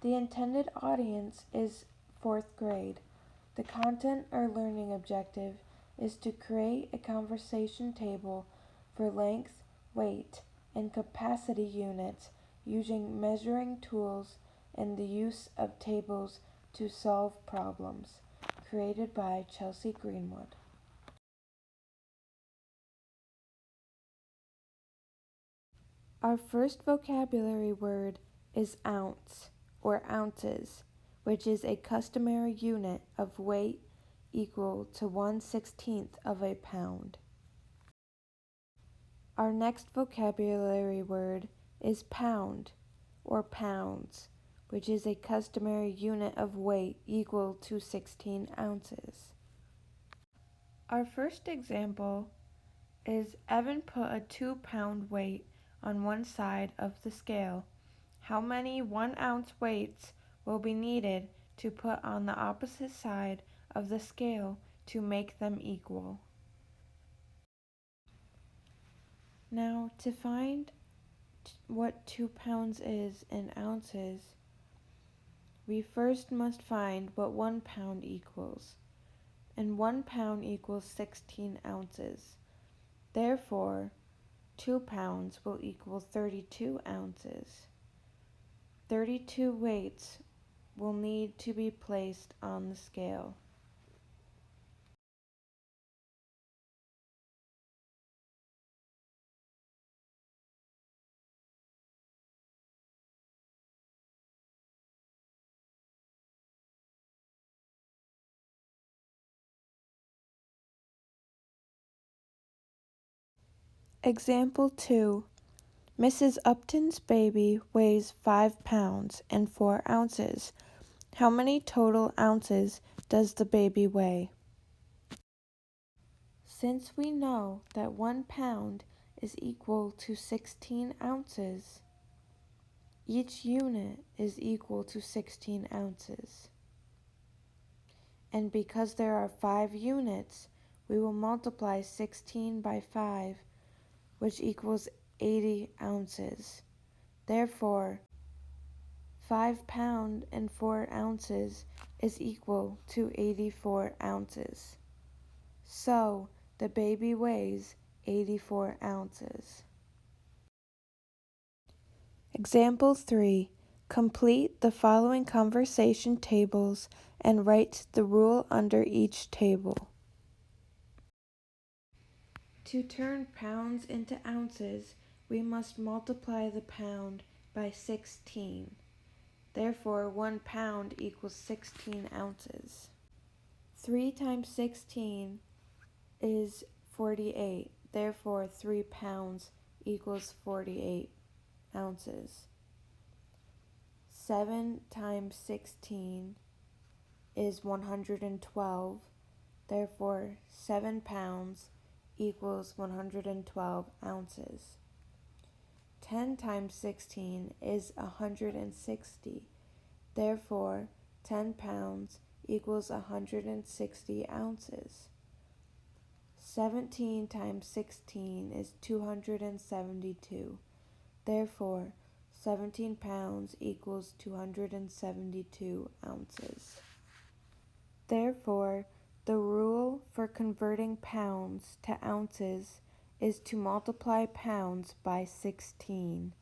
The intended audience is 4th grade. The content or learning objective is to create a conversation table for length, weight, and capacity units using measuring tools and the use of tables to solve problems. Created by Chelsea Greenwood. Our first vocabulary word is ounce or ounces, which is a customary unit of weight equal to 1/16 of a pound. Our next vocabulary word is pound or pounds, which is a customary unit of weight equal to 16 ounces. Our first example is Evan put a 2-pound weight on one side of the scale. How many 1-ounce weights will be needed to put on the opposite side of the scale to make them equal? Now, to find what 2 pounds is in ounces, we first must find what 1 pound equals. And 1 pound equals 16 ounces. Therefore, 2 pounds will equal 32 ounces. 32 weights will need to be placed on the scale. Example 2. Mrs. Upton's baby weighs 5 pounds and 4 ounces. How many total ounces does the baby weigh? Since we know that 1 pound is equal to 16 ounces, each unit is equal to 16 ounces. And because there are 5 units, we will multiply 16 by 5, which equals 80 ounces. Therefore, 5 pounds and 4 ounces is equal to 84 ounces. So, the baby weighs 84 ounces. Example 3. Complete the following conversation tables and write the rule under each table. To turn pounds into ounces, we must multiply the pound by 16. Therefore, 1 pound equals 16 ounces. 3 times 16 is 48. Therefore, 3 pounds equals 48 ounces. 7 times 16 is 112. Therefore, 7 pounds equals 112 ounces. 10 times 16 is 160. Therefore, 10 pounds equals 160 ounces. 17 times 16 is 272. Therefore, 17 pounds equals 272 ounces. Therefore, the rule for converting pounds to ounces is to multiply pounds by 16.